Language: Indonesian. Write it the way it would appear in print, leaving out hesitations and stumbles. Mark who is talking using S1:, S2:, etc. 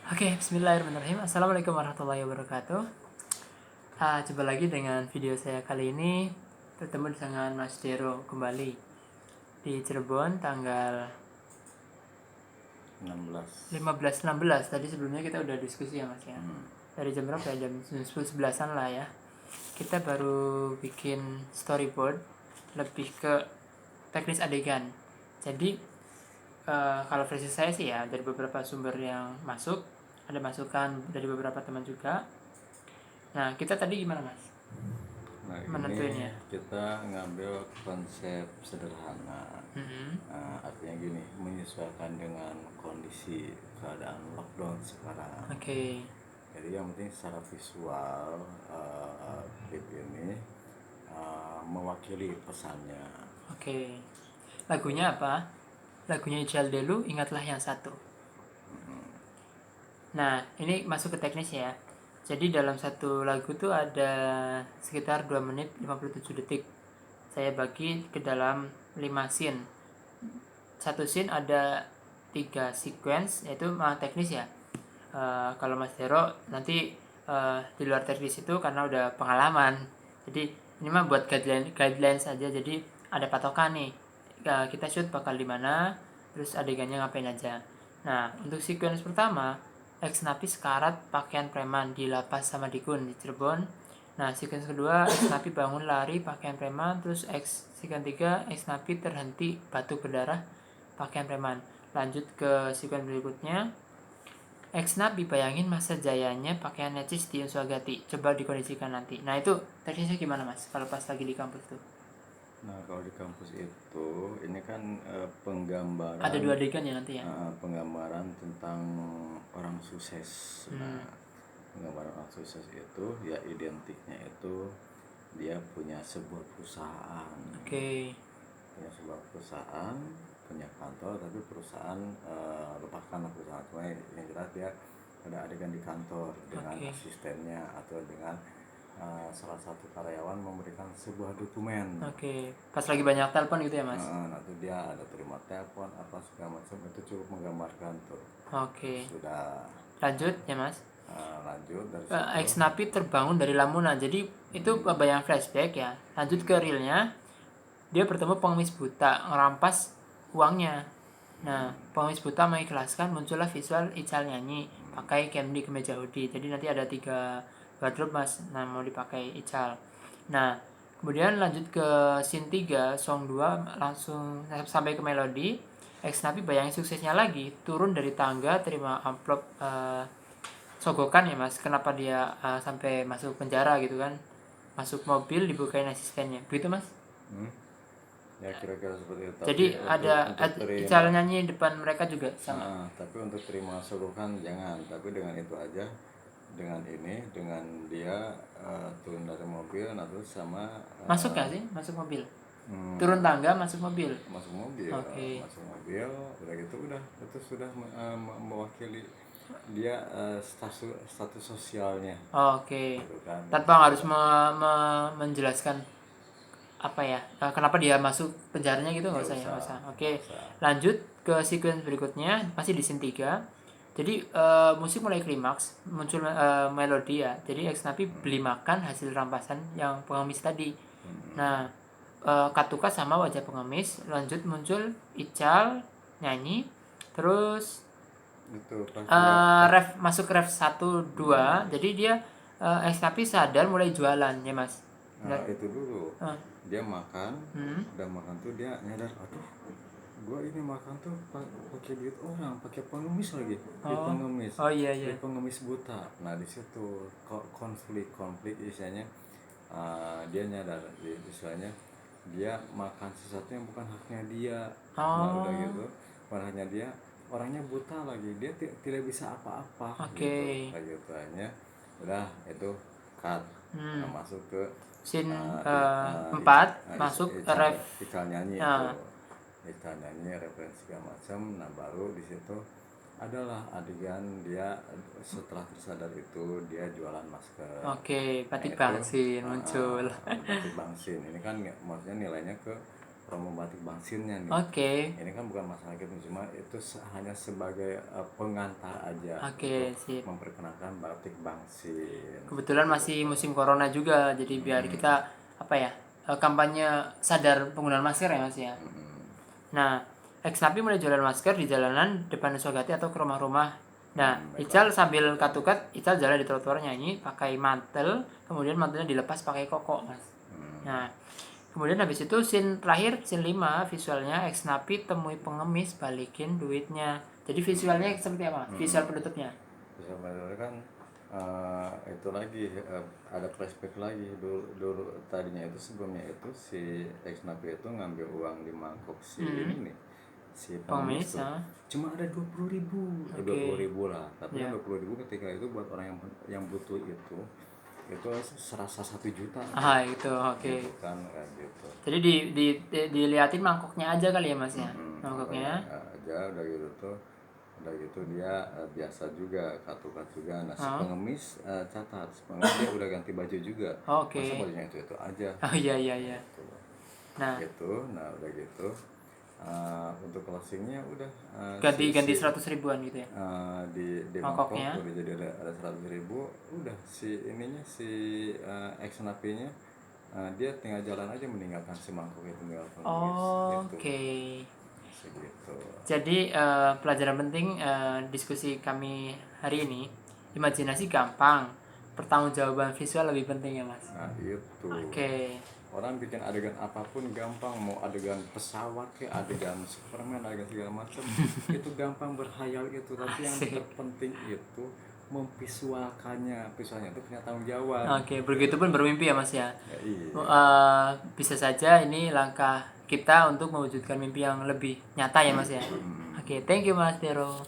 S1: Oke, bismillahirrahmanirrahim. Assalamualaikum warahmatullahi wabarakatuh. Coba lagi dengan video saya kali ini. Bertemu dengan Mas Dero kembali di Cirebon tanggal
S2: 16.
S1: 15-16. Tadi sebelumnya kita udah diskusi ya Mas ya. Dari jam berapa ya? Jam 10-11an lah ya. Kita baru bikin storyboard lebih ke teknis adegan. Jadi kalau versi saya sih ya, dari beberapa sumber yang masuk, ada masukan dari beberapa teman juga. Nah, kita tadi gimana Mas?
S2: Nah,
S1: Menentuinnya.
S2: ini kita ngambil konsep sederhana. Artinya gini, menyesuaikan dengan kondisi keadaan lockdown sekarang.
S1: Oke.
S2: Jadi yang penting secara visual klip ini mewakili pesannya.
S1: Oke. Lagunya apa? Lagunya Ijal Delu, Ingatlah Yang Satu. Nah, ini masuk ke teknis ya. Jadi dalam satu lagu tuh ada sekitar 2 menit 57 detik. Saya bagi ke dalam 5 scene. Satu scene ada 3 sequence, yaitu teknis ya. Kalau Mas Hero nanti di luar teknis itu karena udah pengalaman. Jadi ini mah buat guidelines aja. Jadi ada patokan nih. Kita shoot bakal di mana, terus adegannya ngapain aja. Nah, untuk sequence pertama, ex napi sekarat pakaian preman di lapas sama Dikun di Cirebon. Nah, sequence kedua, ex napi bangun lari pakaian preman, terus sequence 3, ex napi terhenti batuk berdarah pakaian preman. Lanjut ke sequence berikutnya, ex napi bayangin masa jayanya pakaian necis di Unswagati. Coba dikondisikan nanti. Nah, itu teknisnya gimana Mas kalau pas lagi di kampus tuh?
S2: Nah, kalau di kampus itu ini kan penggambaran,
S1: Ada 2 adegan ya nanti ya.
S2: penggambaran tentang orang sukses. Nah, penggambaran orang sukses itu ya identiknya itu dia punya sebuah perusahaan.
S1: Oke.
S2: Punya sebuah perusahaan, punya kantor, tapi perusahaan lupakanlah perusahaan, cuma yang jelas dia ada adegan di kantor dengan asistennya atau dengan salah satu karyawan memberikan sebuah dokumen.
S1: Oke. Pas lagi banyak telepon gitu ya Mas.
S2: Nah, itu dia ada terima telepon apa segala macam, itu cukup menggambarkan tuh.
S1: Oke.
S2: Sudah
S1: Lanjut ya Mas.
S2: lanjut dari situ.
S1: Ex napi terbangun dari lamunan. Jadi itu banyak flashback ya. Lanjut ke realnya. Dia bertemu pengemis buta, ngerampas uangnya. Nah, pengemis buta mengikhlaskan, muncullah visual Ical nyanyi pakai candy kemeja hoodie. Jadi nanti ada 3 wardrobe Mas. Nah, mau dipakai Ical. Nah, kemudian lanjut ke scene 3, song 2 langsung sampai ke melodi. Ex napi bayangin suksesnya lagi, turun dari tangga terima amplop sogokan ya Mas. Kenapa dia sampai masuk penjara gitu kan? Masuk mobil dibukain asistennya. Begitu Mas?
S2: Ya kira-kira seperti itu.
S1: Jadi ada Ical
S2: terima,
S1: nyanyi depan mereka juga sama.
S2: tapi untuk terima sogokan jangan, tapi dengan itu aja, dengan ini, dengan dia turun dari mobil, atau sama
S1: Masuk gak sih? Masuk mobil. Turun tangga masuk mobil.
S2: masuk mobil.
S1: Oke.
S2: Masuk mobil, udah gitu udah itu sudah mewakili dia status sosialnya.
S1: Oke.
S2: Gitu kan.
S1: Tanpa harus menjelaskan apa ya, kenapa dia masuk penjaranya gitu, nggak usah ya, nggak usah. Oke. Lanjut ke sequence berikutnya, masih di scene 3. Jadi musik mulai klimaks, muncul melodi ya. Jadi ex napi beli makan hasil rampasan yang pengemis tadi. Nah, katuka sama wajah pengemis. Lanjut muncul Ical nyanyi, terus
S2: Gitu pas
S1: ref masuk ref 1 2. Jadi dia ex napi sadar mulai jualan ya Mas.
S2: nah, itu dulu dia makan, udah makan tuh dia nyadar, aduh gua ini makan tuh pakai duit orang, pakai pengemis lagi, duit pengemis.
S1: Oh iya.
S2: Duit pengemis buta. Nah di situ konflik istilahnya. Dia nyadar istilahnya dia makan sesuatu yang bukan haknya dia. Nah udah gitu, bukan haknya dia, orangnya buta lagi, dia tidak bisa apa-apa.
S1: Oke.
S2: Gitu kayak gitu aja. Udah itu cut. Nah, masuk ke
S1: Scene 4 masuk ref.
S2: Ical nyanyi itu. Ical nyanyi referensi segala macam. Nah baru di situ adalah adegan dia setelah tersadar itu dia jualan masker.
S1: Oke, batik
S2: Nah,
S1: bangsin muncul.
S2: batik bangsin ini kan maksudnya nilainya ke promo batik Bangsinnya nih.
S1: Oke.
S2: Ini kan bukan masalah gitu, cuma itu hanya sebagai pengantar aja
S1: Oke,
S2: untuk
S1: sip.
S2: memperkenalkan batik Bangsin.
S1: Kebetulan masih musim corona juga, jadi biar kita apa ya, kampanye sadar penggunaan masker ya Mas ya. Nah, ex napi mulai jualan masker di jalanan depan Nuswagati atau ke rumah-rumah. Nah, Ical sambil katukat, Ical jalan di trotoar nyanyi pakai mantel, kemudian mantelnya dilepas pakai koko, Mas. Nah, kemudian habis itu scene terakhir, scene 5, visualnya ex napi temui pengemis, balikin duitnya. Jadi visualnya seperti apa? Visual penutupnya.
S2: Sebenarnya kan itu lagi ada flashback lagi dulu tadinya itu sebelumnya itu si ex napi itu ngambil uang di mangkok si ini nih si pengemis tuh. Cuma ada 20.000 20.000 lah, tapi kan 20.000 ketika itu buat orang yang butuh itu serasa 1 juta.
S1: Itu oke.
S2: Gitu kan kayak gitu.
S1: Jadi diliatin mangkoknya aja kali ya Mas ya. Mangkoknya
S2: aja udah gitu dia biasa juga katukat juga. Nah si pengemis catat pengemis dia udah ganti baju juga. Masa bajunya itu aja.
S1: Iya.
S2: Gitu. Nah udah gitu untuk closingnya udah
S1: ganti 100.000-an gitu ya.
S2: Di mangkoknya udah jadi ada 100.000. Udah si ininya si ex napinya dia tinggal jalan aja meninggalkan si mangkok itu tinggal pengemis.
S1: Oke.
S2: Gitu.
S1: Jadi pelajaran penting diskusi kami hari ini, imajinasi gampang, pertanggungjawaban visual lebih penting ya Mas.
S2: Nah itu.
S1: Oke.
S2: Orang bikin adegan apapun gampang, mau adegan pesawat kayak adegan Superman, adegan segala macam itu gampang berhayal itu, tapi yang terpenting itu memvisualkannya. Visualnya itu punya tanggung jawab.
S1: Oke, begitupun bermimpi ya Mas ya.
S2: Iya.
S1: Bisa saja ini langkah kita untuk mewujudkan mimpi yang lebih nyata ya Mas ya. Oke, thank you Mas Dero.